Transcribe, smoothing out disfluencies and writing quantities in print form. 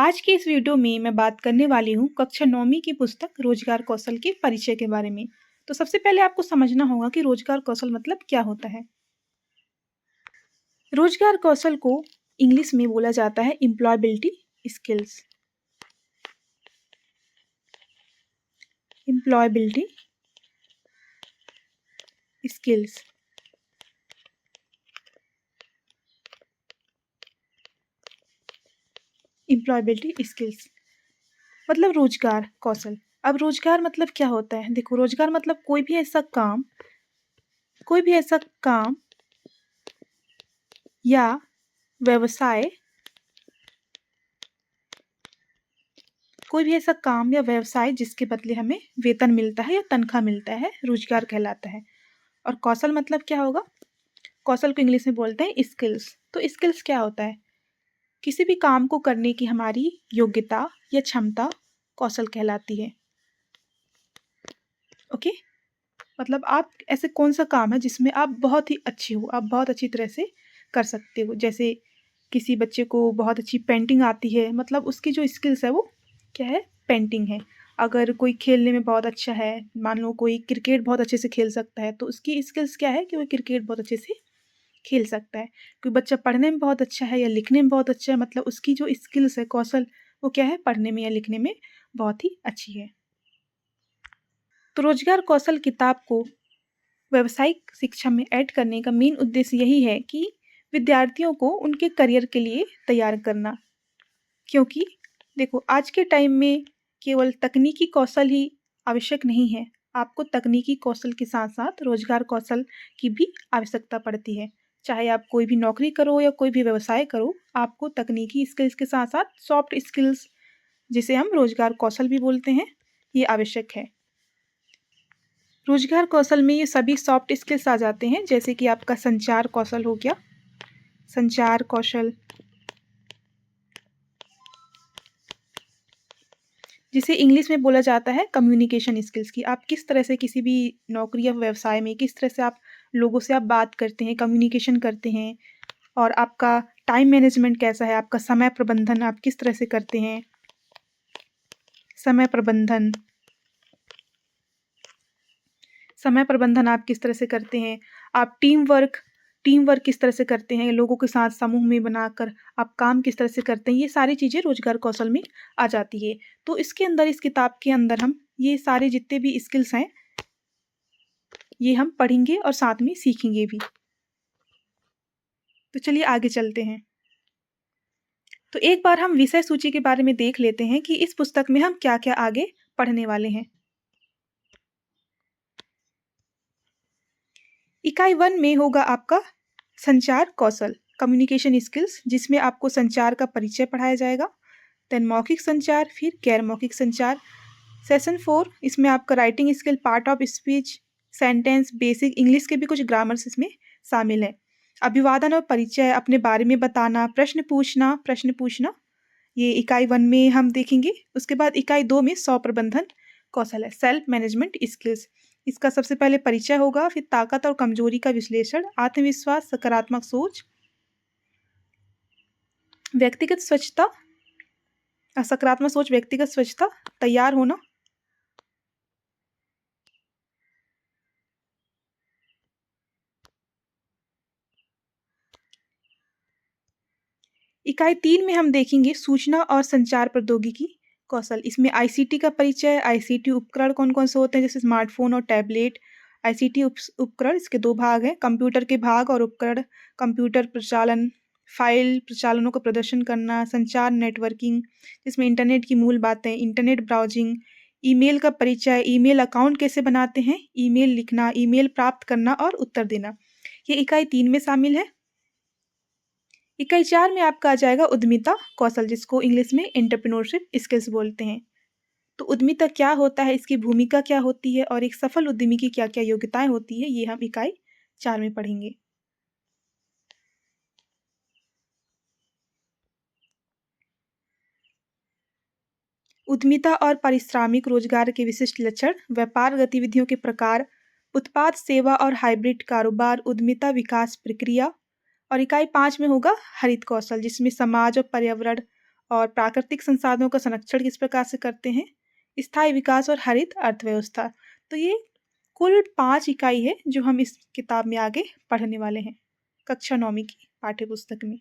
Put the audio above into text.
आज की इस वीडियो में मैं बात करने वाली हूँ कक्षा 9वीं की पुस्तक रोजगार कौशल के परिचय के बारे में। तो सबसे पहले आपको समझना होगा कि रोजगार कौशल मतलब क्या होता है। रोजगार कौशल को इंग्लिश में बोला जाता है employability skills. Employability skills. Employability skills मतलब रोजगार कौशल। अब रोजगार मतलब क्या होता है? देखो, रोजगार मतलब कोई भी ऐसा काम या व्यवसाय जिसके बदले हमें वेतन मिलता है या तनख्वाह मिलता है, रोजगार कहलाता है। और कौशल मतलब क्या होगा? कौशल को इंग्लिश में बोलते हैं स्किल्स। तो स्किल्स क्या होता है? किसी भी काम को करने की हमारी योग्यता या क्षमता कौशल कहलाती है। ओके, मतलब आप ऐसे कौन सा काम है जिसमें आप बहुत ही अच्छे हो, आप बहुत अच्छी तरह से कर सकते हो। जैसे किसी बच्चे को बहुत अच्छी पेंटिंग आती है, मतलब उसकी जो स्किल्स है वो क्या है? पेंटिंग है। अगर कोई खेलने में बहुत अच्छा है, मान लो कोई क्रिकेट बहुत अच्छे से खेल सकता है, तो उसकी स्किल्स क्या है कि वो क्रिकेट बहुत अच्छे से खेल सकता है। कोई बच्चा पढ़ने में बहुत अच्छा है या लिखने में बहुत अच्छा है, मतलब उसकी जो स्किल्स है, कौशल, वो क्या है? पढ़ने में या लिखने में बहुत ही अच्छी है। तो रोजगार कौशल किताब को व्यावसायिक शिक्षा में ऐड करने का मेन उद्देश्य यही है कि विद्यार्थियों को उनके करियर के लिए तैयार करना। क्योंकि देखो, आज के टाइम में केवल तकनीकी कौशल ही आवश्यक नहीं है, आपको तकनीकी कौशल के साथ साथ रोजगार कौशल की भी आवश्यकता पड़ती है। चाहे आप कोई भी नौकरी करो या कोई भी व्यवसाय करो, आपको तकनीकी स्किल्स के साथ साथ सॉफ्ट स्किल्स, जिसे हम रोजगार कौशल भी बोलते हैं, ये आवश्यक है। रोजगार कौशल में ये सभी सॉफ्ट स्किल्स आ जाते हैं, जैसे कि आपका संचार कौशल हो गया, संचार कौशल, जिसे इंग्लिश में बोला जाता है कम्युनिकेशन स्किल्स की। आप किस तरह से किसी भी नौकरी या व्यवसाय में किस तरह से आप लोगों से आप बात करते हैं, कम्युनिकेशन करते हैं, और आपका टाइम मैनेजमेंट कैसा है, आपका समय प्रबंधन आप किस तरह से करते हैं, समय प्रबंधन आप किस तरह से करते हैं, आप टीम वर्क किस तरह से करते हैं, लोगों के साथ समूह में बनाकर आप काम किस तरह से करते हैं, ये सारी चीज़ें रोजगार कौशल में आ जाती है। तो इसके अंदर, इस किताब के अंदर हम ये सारे जितने भी स्किल्स हैं, ये हम पढ़ेंगे और साथ में सीखेंगे भी। तो चलिए आगे चलते हैं। तो एक बार हम विषय सूची के बारे में देख लेते हैं कि इस पुस्तक में हम क्या क्या आगे पढ़ने वाले हैं। इकाई 1 में होगा आपका संचार कौशल, कम्युनिकेशन स्किल्स, जिसमें आपको संचार का परिचय पढ़ाया जाएगा। देन मौखिक संचार, फिर गैर मौखिक संचार। सेशन 4, इसमें आपका writing skill, part of speech, sentence, basic English के भी कुछ ग्रामर्स इसमें शामिल है। अभिवादन और परिचय, अपने बारे में बताना, प्रश्न पूछना, ये इकाई 1 में हम देखेंगे। उसके बाद इकाई 2 में स्व प्रबंधन कौशल है, सेल्फ मैनेजमेंट स्किल्स। इसका सबसे पहले परिचय होगा, फिर ताकत और कमजोरी का विश्लेषण, आत्मविश्वास, सकारात्मक सोच, व्यक्तिगत स्वच्छता, सकारात्मक सोच, व्यक्तिगत स्वच्छता, तैयार होना। इकाई 3 में हम देखेंगे सूचना और संचार प्रौद्योगिकी कौशल। इसमें आईसीटी का परिचय, आईसीटी उपकरण कौन कौन से होते हैं, जैसे स्मार्टफोन और टैबलेट। आईसीटी उपकरण, इसके दो भाग हैं, कंप्यूटर के भाग और उपकरण। कंप्यूटर प्रचालन, फाइल प्रचालनों का प्रदर्शन करना, संचार नेटवर्किंग, जिसमें इंटरनेट की मूल बातें, इंटरनेट ब्राउजिंग, ईमेल का परिचय, ईमेल अकाउंट कैसे बनाते हैं, ईमेल लिखना, ईमेल प्राप्त करना और उत्तर देना, ये इकाई 3 में शामिल है। इकाई 4 में आपका आ जाएगा उद्यमिता कौशल, जिसको इंग्लिश में एंटरप्रेन्योरशिप स्किल्स बोलते हैं। तो उद्यमिता क्या होता है, इसकी भूमिका क्या होती है, और एक सफल उद्यमी की क्या क्या योग्यताएं होती है, ये हम इकाई 4 में पढ़ेंगे। उद्यमिता और पारिश्रमिक रोजगार के विशिष्ट लक्षण, व्यापार गतिविधियों के प्रकार, उत्पाद सेवा और हाइब्रिड कारोबार, उद्यमिता विकास प्रक्रिया। और इकाई 5 में होगा हरित कौशल, जिसमें समाज और पर्यावरण और प्राकृतिक संसाधनों का संरक्षण किस प्रकार से करते हैं, स्थायी विकास और हरित अर्थव्यवस्था। तो ये कुल 5 इकाई है जो हम इस किताब में आगे पढ़ने वाले हैं, कक्षा 9वीं की पाठ्य पुस्तक में।